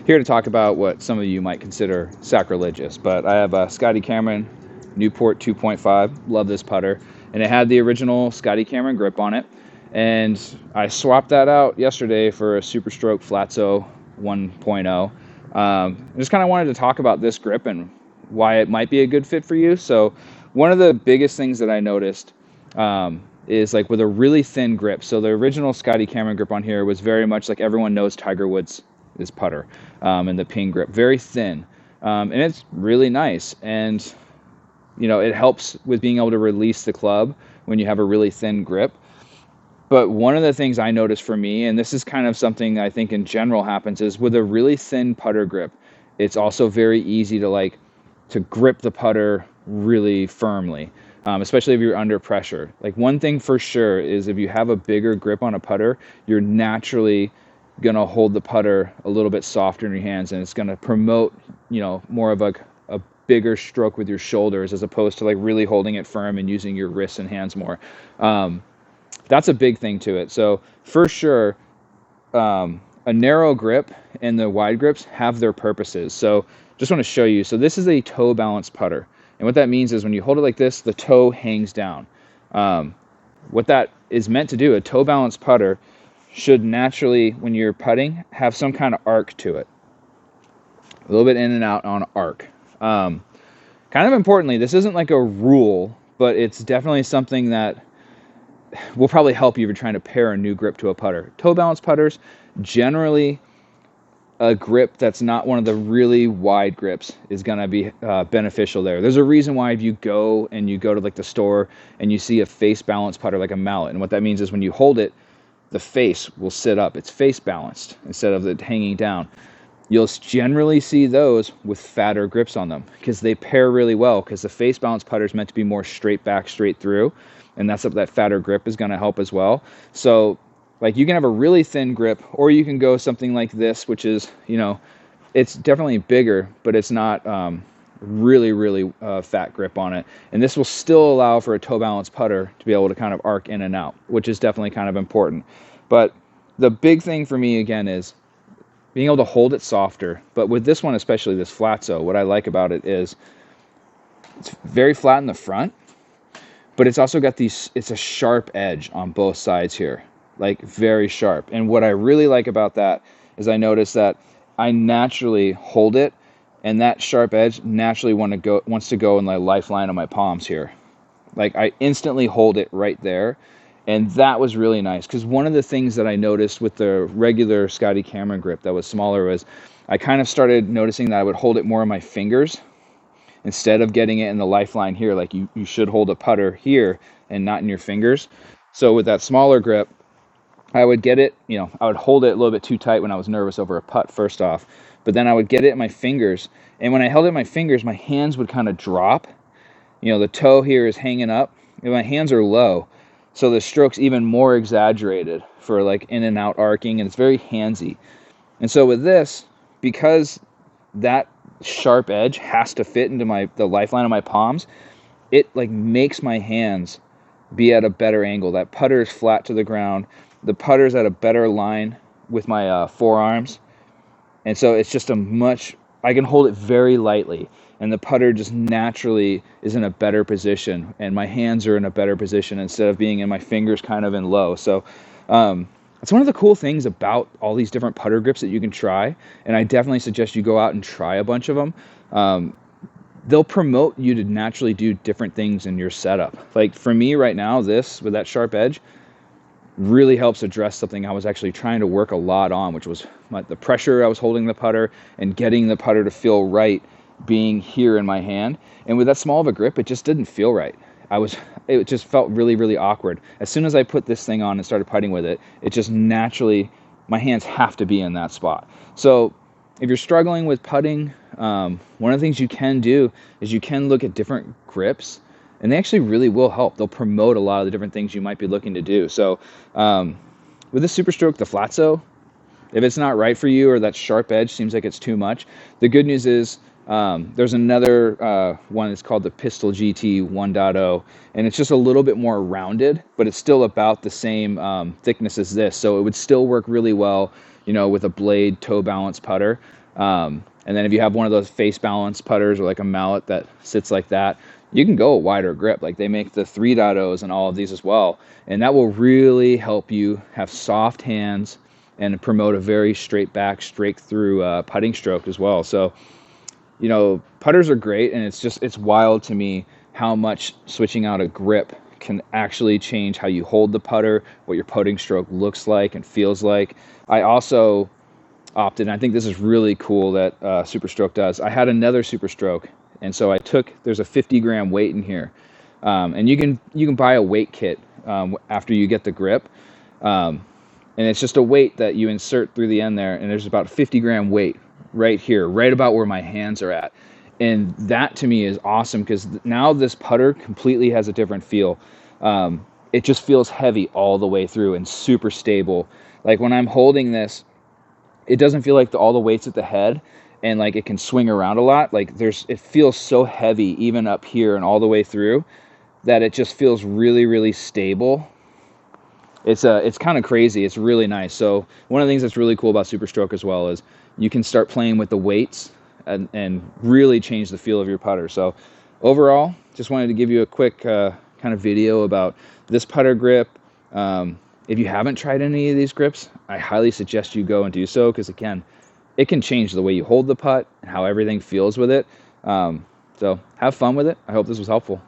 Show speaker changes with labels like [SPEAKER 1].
[SPEAKER 1] here to talk about what some of you might consider sacrilegious. But I have a Scotty Cameron Newport 2.5. Love this putter. And it had the original Scotty Cameron grip on it. And I swapped that out yesterday for a Super Stroke Flatso 1.0. I just kind of wanted to talk about this grip and why it might be a good fit for you. So one of the biggest things that I noticed is like with a really thin grip. So the original Scotty Cameron grip on here was very much like everyone knows Tiger Woods' putter, and the ping grip, very thin, and it's really nice. And it helps with being able to release the club when you have a really thin grip. But one of the things I noticed for me, and this is kind of something I think in general happens, is with a really thin putter grip, it's also very easy to grip the putter really firmly, especially if you're under pressure. Like one thing for sure is if you have a bigger grip on a putter, you're naturally going to hold the putter a little bit softer in your hands, and it's going to promote, more of a bigger stroke with your shoulders as opposed to like really holding it firm and using your wrists and hands more. That's a big thing to it. So for sure, a narrow grip and the wide grips have their purposes. So just want to show you. So this is a toe balanced putter. And what that means is when you hold it like this, the toe hangs down. What that is meant to do, a toe balanced putter should naturally, when you're putting, have some kind of arc to it. A little bit in and out on arc. Kind of importantly, this isn't like a rule, but it's definitely something that will probably help you if you're trying to pair a new grip to a putter. Toe balance putters, generally a grip that's not one of the really wide grips is going to be beneficial there. There's a reason why if you go to like the store and you see a face balance putter like a mallet, and what that means is when you hold it, the face will sit up. It's face balanced instead of it hanging down. You'll generally see those with fatter grips on them because they pair really well, because the face balance putter is meant to be more straight back, straight through, and that's what that fatter grip is going to help as well. So like you can have a really thin grip, or you can go something like this, which is, it's definitely bigger, but it's not really fat grip on it. And this will still allow for a toe balance putter to be able to kind of arc in and out, which is definitely kind of important. But the big thing for me, again, is being able to hold it softer. But with this one, especially this Flatso, what I like about it is it's very flat in the front, but it's also got it's a sharp edge on both sides here, like very sharp. And what I really like about that is I notice that I naturally hold it, and that sharp edge naturally wants to go in the lifeline of my palms here. Like I instantly hold it right there. And that was really nice, because one of the things that I noticed with the regular Scotty Cameron grip that was smaller was I kind of started noticing that I would hold it more in my fingers instead of getting it in the lifeline here. Like you should hold a putter here and not in your fingers. So with that smaller grip, I would get it, I would hold it a little bit too tight when I was nervous over a putt first off, but then I would get it in my fingers. And when I held it in my fingers, my hands would kind of drop. The toe here is hanging up and my hands are low. So the stroke's even more exaggerated for like in and out arcing, and it's very handsy. And so with this, because that sharp edge has to fit into the lifeline of my palms, it like makes my hands be at a better angle. That putter is flat to the ground. The putter's at a better line with my forearms. And so it's just I can hold it very lightly, and the putter just naturally is in a better position, and my hands are in a better position instead of being in my fingers kind of in low. So it's one of the cool things about all these different putter grips that you can try, and I definitely suggest you go out and try a bunch of them. They'll promote you to naturally do different things in your setup. Like for me right now, this with that sharp edge really helps address something I was actually trying to work a lot on, which was the pressure I was holding the putter and getting the putter to feel right being here in my hand. And with that small of a grip, it just didn't feel right. It just felt really awkward. As soon as I put this thing on and started putting with it, it just naturally, my hands have to be in that spot. So if you're struggling with putting, one of the things you can do is you can look at different grips, and they actually really will help. They'll promote a lot of the different things you might be looking to do. So with the Super Stroke, the Flatso, if it's not right for you or that sharp edge seems like it's too much, the good news is there's another one that's called the Pistol GT 1.0, and it's just a little bit more rounded, but it's still about the same thickness as this. So it would still work really well, with a blade toe balance putter. And then if you have one of those face balance putters or like a mallet that sits like that, you can go a wider grip. Like they make the 3.0s and all of these as well. And that will really help you have soft hands and promote a very straight back, straight through putting stroke as well. So, you know, putters are great, and it's wild to me how much switching out a grip can actually change how you hold the putter, what your putting stroke looks like and feels like. I also opted, and I think this is really cool that Super Stroke does. I had another Super Stroke, and so there's a 50-gram weight in here, and you can buy a weight kit after you get the grip, and it's just a weight that you insert through the end there, and there's about a 50-gram weight right here, right about where my hands are at. And that to me is awesome because now this putter completely has a different feel. It just feels heavy all the way through and super stable. Like when I'm holding this, it doesn't feel like all the weight's at the head and like it can swing around a lot. Like it feels so heavy even up here and all the way through that it just feels really, really stable. It's kind of crazy. It's really nice. So one of the things that's really cool about Super Stroke as well is you can start playing with the weights and really change the feel of your putter. So overall, just wanted to give you a quick kind of video about this putter grip. If you haven't tried any of these grips, I highly suggest you go and do so because, again, it can change the way you hold the putt and how everything feels with it. So have fun with it. I hope this was helpful.